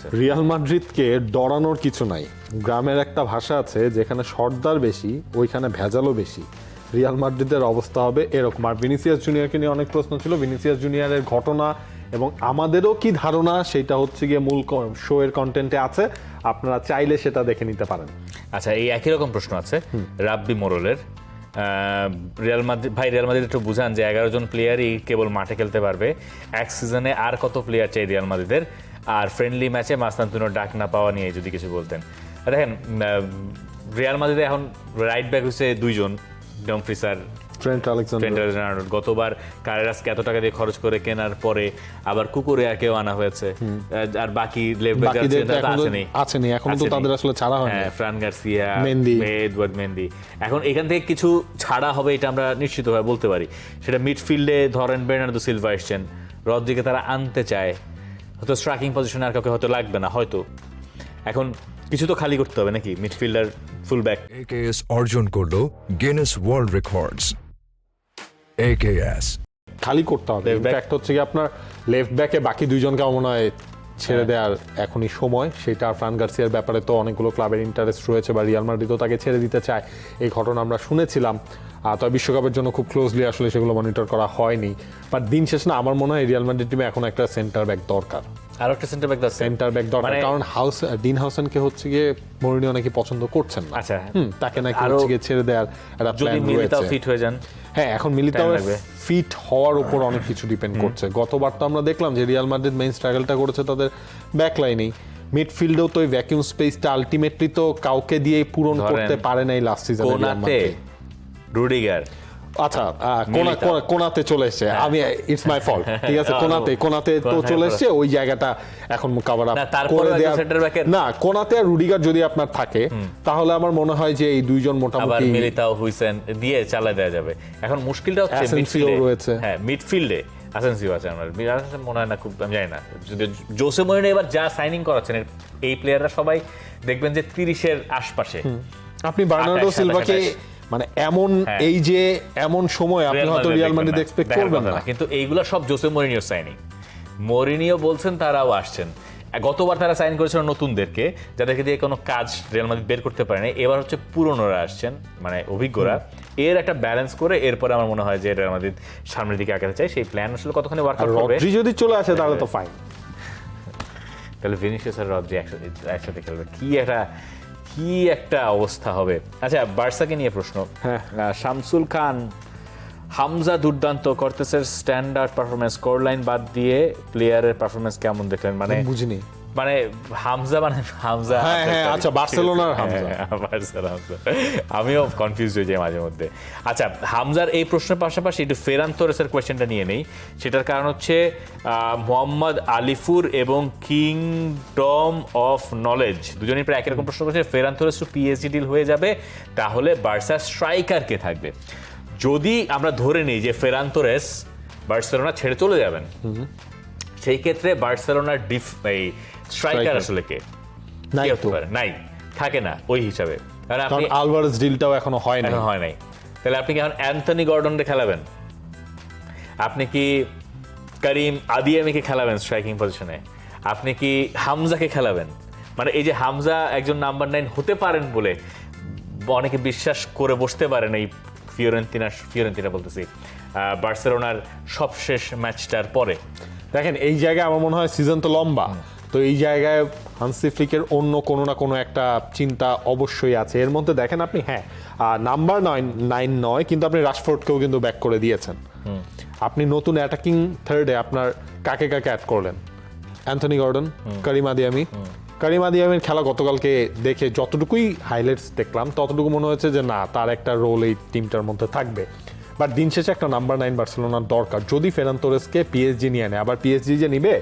হচ্ছে। রিয়াল মাদ্রিদকে ডরানোর কিছু নাই। গ্রামের একটা ভাষা আছে, যেখানে সর্দার বেশি ওইখানে ভেজালও বেশি। রিয়াল মাদ্রিদের অবস্থা হবে এরকম। আর ভিনিসিয়াস জুনিয়রকে নিয়ে অনেক প্রশ্ন ছিল। ভিনিসিয়াস জুনিয়রের ঘটনা এবং আমাদেরও কি ধারণা সেটা হচ্ছে গিয়ে মূল শো এর কন্টেন্টে আছে, আপনারা চাইলে সেটা দেখে নিতে পারেন। আচ্ছা, এই একই রকম প্রশ্ন আছে রাব্বি মোরলের। রিয়াল মাদ্রিদ একটু বুঝান যে 11 জন প্লেয়ারই কেবল মাঠে খেলতে পারবে, এক সিজনে আর কত প্লেয়ার চাই রিয়াল মাদ্রিদের, আর ফ্রেন্ডলি ম্যাচে মাস্তানতুনোর ডাক না পাওয়া নিয়ে যদি কিছু বলতেন। দেখেন, রিয়াল মাদ্রিদে এখন রাইট ব্যাক হচ্ছে 2 জন, ডমফ্রিস আর ট্রেন্ট আলেকজান্ডার। গতবার কারেরাসকে এত টাকা দিয়ে খরচ করে কেনার পরে আবার কুকুরেয়াকেও আনা হয়েছে, আর বাকি লেফট ব্যাক আসেনি এখনো তো তাদের আসলে ছাড়া হয়নি। Fran Garcia, Mendy, Edward Mendy. এখন এখান থেকে কিছু ছাড়া হবে, এটা আমরা নিশ্চিতভাবে বলতে পারি। সেটা মিডফিল্ডে ধরেন বের্নার্দো সিলভা এসছেন, রদ্রিকে তারা আনতে চায়, হয়তো স্ট্রাইকিং পজিশনে আর কাউকে হয়তো লাগবে না হয়তো। এখন কিছু তো খালি করতে হবে নাকি, মিডফিল্ডার, ফুলব্যাক। AKS অর্জন করলো গিনেস ওয়ার্ল্ড রেকর্ডস। AKS খালি করতে হবে। ইনফ্যাক্ট হচ্ছে কি আপনার লেফট ব্যাকে বাকি 2 জনকে মনে হয় ছেড়ে দেওয়ার এখনই সময়। সেটা ফ্রান গার্সিয়ার ব্যাপারে তো অনেকগুলো ক্লাবের ইন্টারেস্ট রয়েছে, বা রিয়াল মাদ্রিদও তাকে ছেড়ে দিতে চায়, এই ঘটনা আমরা শুনেছিলাম। তবে বিশ্বকাপের জন্য খুব ক্লোজলি আসলে সেগুলো মনিটর করা হয়নি। বাট দিন শেষ না, আমার মনে হয় রিয়াল মাদ্রিদ টিমে এখন একটা সেন্টার ব্যাক দরকার। আর একটা সেন্টার ব্যাক দরকার, কারণ ডিন হাউসেনকে হচ্ছে গিয়ে মরিনিও নাকি পছন্দ করছেন না। আচ্ছা, তাকে নাকি হচ্ছে গিয়ে ছেড়ে দেওয়ার একটা প্ল্যান রয়েছে। মিলিতাও ফিট হয়ে যান। হ্যাঁ, এখন মিলিতাও ফিট হওয়ার উপর অনেক কিছু ডিপেন্ড করছে। গতবার তো আমরা দেখলাম যে রিয়াল মাদ্রিদ মেইন স্ট্রাগলটা করেছে তাদের ব্যাক লাইনেই। মিডফিল্ডেও তো ওই ভ্যাকিউম স্পেসটা আলটিমেটলি তো কাউকে দিয়ে পূরণ করতে পারে নাই লাস্ট সিজনে রিয়াল মাদ্রিদ। রুডিগার, আচ্ছা, কোনাতে চলে এসেছে, আমি ইটস মাই ফল্ট, ঠিক আছে। কোনাতে তো চলে এসেছে, ওই জায়গাটা এখন কভার আপ করে দেয়া না। কোনাতে আর রুডিগার যদি আপনার থাকে, তাহলে আমার মনে হয় যে এই 2 জন মোটামুটি মিলিতাও হুইসেন দিয়ে চালিয়ে দেওয়া যাবে। এখন মুশকিলটা হচ্ছে মিডফিল্ডে রয়েছে। হ্যাঁ, মিডফিল্ডে আসেনসিও আছে। আমার মনে হয় না, খুব আমি জানি না, যদি জোসে মরিনো এবার যা সাইনিং করাচ্ছেন এই প্লেয়াররা সবাই দেখবেন যে 30-এর আশপাশে। আপনি বার্নার্ডো সিলভাকে মানে এমন এই যে এমন সময় আপনি হয়তো রিয়াল মাদ্রিদ এক্সপেক্ট করবেন না, কিন্তু এইগুলা সব জোসে মরিনিওর সাইনিং। মরিনিও বলছেন, তারাও আসছেন। গতবার তারা সাইন করেছিল নতুনদেরকে, যাদেরকে দিয়ে কোনো কাজ রিয়াল মাদ্রিদ বের করতে পারেনি। এবার হচ্ছে পুরনোরা আসছেন, মানে অভিজ্ঞরা। এর একটা ব্যালেন্স করে এরপরে আমার মনে হয় যে রিয়াল মাদ্রিদ সামনের দিকে আগাতে চাই। সেই প্ল্যান আসলে কতখানি ওয়ার্কআউট করবে। রদ্রি যদি চলে আসে তাহলে তো ফাইন। তাহলে ভিনিসিয়াস আর রদ্রি একসাথে খেলবে, কি একটা অবস্থা হবে। আচ্ছা, বার্সাকে নিয়ে প্রশ্ন। শামসুল খান, হামজা দুর্দান্ত, কর্তেসের স্ট্যান্ডার্ড পারফরমেন্স, স্কোর লাইন বাদ দিয়ে প্লেয়ারের পারফরমেন্স কেমন দেখলেন? মানে বুঝিনি, মানে হামজা আচ্ছা, বার্সেলোনার হামজা। আমিও কনফিউজ হয়ে যাই মাঝে মধ্যে। আচ্ছা, হামজার এই প্রশ্নের পাশাপাশি একটু ফেরান তোরেসের কোয়েশ্চেনটা নিয়ে নেই। সেটার কারণ হচ্ছে মোহাম্মদ আলিফুর এবং কিংডম অফ নলেজ দুজনেই প্রায় একই রকম প্রশ্ন করেছে। Ferran Torres to PSG deal হয়ে যাবে, তাহলে বার্সার স্ট্রাইকার কে থাকবে? যদি আমরা ধরে নিই যে ফেরান তোরেস বার্সেলোনা ছেড়ে চলে যাবেন, সেই ক্ষেত্রে বার্সেলোনার স্ট্রাইকার আসলে কে? নাই, থাকে না ওই হিসাবে। কারণ আলভারেজ ডিলটাও এখনো হয় নাই। তাহলে আপনি কি এখন অ্যান্থনি গর্ডনকে খেলাবেন? আপনি কি করিম আদিয়ামিকে খেলাবেন স্ট্রাইকিং পজিশনে? আপনি কি হামজাকে খেলাবেন? মানে এই যে হামজা একজন নাম্বার 9 হতে পারেন বলে অনেকে বিশ্বাস করে বসতে পারেন এই ফিওরেন্তিনা বলতেছি বার্সেলোনার সবশেষ ম্যাচটার পরে। দেখেন, এই জায়গায় আমার মনে হয় সিজন তো লম্বা, তো এই জায়গায় হান্সি ফ্লিকের অন্য কোনো না কোনো একটা চিন্তা অবশ্যই আছে এর মধ্যে। দেখেন আপনি, নাম্বার 9 নয়, কিন্তু আপনি রাশফোর্ডকেও কিন্তু ব্যাক করে দিয়েছেন। আপনি নতুন অ্যাটাকিং থার্ডে আপনার কাকে অ্যাড করলেন? অ্যান্থনি গর্ডন, করিম আদিয়ামির খেলা গতকালকে দেখে যতটুকুই হাইলাইটস দেখলাম, ততটুকু মনে হয়েছে যে না, তার একটা রোল এই টিমটার মধ্যে থাকবে। বাট দিন শেষে একটা নাম্বার 9 বার্সেলোনার দরকার। যদি ফেরান তোরেসকে পিএসজি নিয়ে নেয়, আবার পিএসজি যে নিবে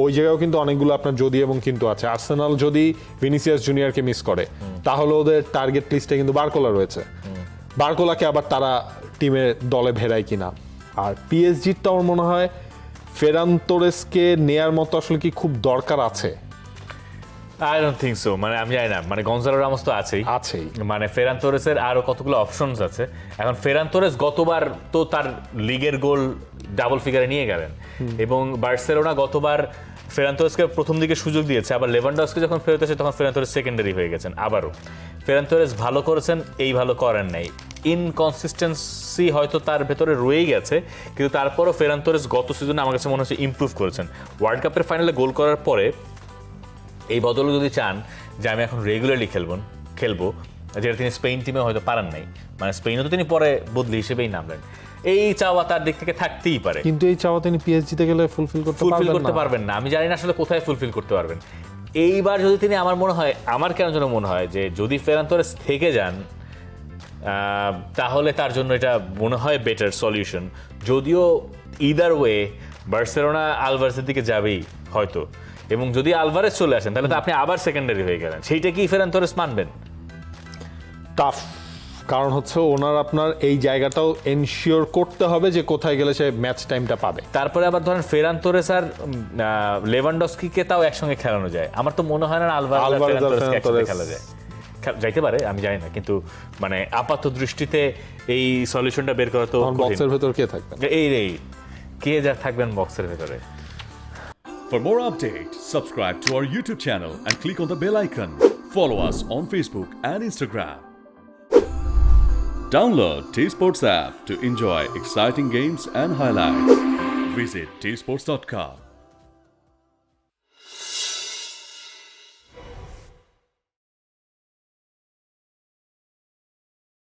ওই জায়গায়ও কিন্তু অনেকগুলো আপনার যদি এবং কিন্তু আছে। আর্সেনাল যদি ভিনিসিয়াস জুনিয়রকে মিস করে, তাহলে ওদের টার্গেট লিস্টে কিন্তু বারকোলা রয়েছে। বারকোলাকে আবার তারা টিমের দলে ভেড়ায় কিনা। আর পিএসজির তো আমার মনে হয় ফেরান তোরেসকে নেয়ার মতো আসলে কি খুব দরকার আছে? I don't think so. মানে আমি জানি না, মানে গনজালো রামোস তো আছেই, মানে ফেরান তোরেসের আরো কতগুলো অপশনস আছে। এখন ফেরান তোরেস গতবার তো তার লিগের গোল ডাবল ফিগারে নিয়ে গেলেন, এবং বার্সেলোনা গতবার ফেরান তোরেসকে প্রথম দিকে সুযোগ দিয়েছে, আবার লেভানডস্কি যখন ফেরত আসে তখন ফেরান তোরেস সেকেন্ডারি হয়ে গেছেন। আবারও ফেরান তোরেস ভালো করেছেন, এই ভালো করেন নাই, ইনকনসিস্টেন্সি হয়তো তার ভেতরে রয়েই গেছে, কিন্তু তারপরও ফেরান তোরেস গত সিজনে আমার কাছে মনে হচ্ছে ইমপ্রুভ করেছেন। ওয়ার্ল্ড কাপের ফাইনালে গোল করার পরে এই বদলে যদি চান যে আমি এখন রেগুলারলি খেলবো, যেটা তিনি স্পেন টিমে হয়তো পারেন নাই, মানে স্পেনও তো তিনি পরে বদলি হিসেবেই নামলেন, এই চাওয়া তার দিক থেকে থাকতেই পারে। কিন্তু এই চাওয়া তিনি পিএসজিতে গেলে ফুলফিল করতে পারবেন না। আমি জানি না আসলে কোথায় ফুলফিল করতে পারবেন এইবার। যদি তিনি, আমার কেন যেন মনে হয় যে যদি ফেরান তোরেস থেকে যান তাহলে তার জন্য এটা মনে হয় বেটার সলিউশন। যদিও ইদার ওয়ে বার্সেলোনা আলভারেজের দিকে যাবেই হয়তো, এবং যদি আলভারেজ চলে আসেন তাহলে তো আপনি আবার সেকেন্ডারি হয়ে গেলেন, সেইটা কি ফেরান তোরেস মানবেন? টাফ, কারণ হচ্ছে ওনার আপনার এই জায়গাটাও এনশিওর করতে হবে যে কোথায় গেলে সে ম্যাচ টাইমটা পাবে। তারপরে আবার ধরেন ফেরান তোরেস আর লেভানডস্কিকে তাও একসঙ্গে খেলানো যায়, আমার তো মনে হয় না আলভারেজ একসাথে খেলা যায়। যাইতে পারে, আমি জানি না, কিন্তু মানে আপাত দৃষ্টিতে এই সলিউশনটা বের করা তো বক্সের ভেতর কে থাকবে, কে যা থাকবেন বক্সের ভেতরে। For more updates, subscribe to our YouTube channel and click on the bell icon. Follow us on Facebook and Instagram. Download T-Sports app to enjoy exciting games and highlights. Visit tsports.com.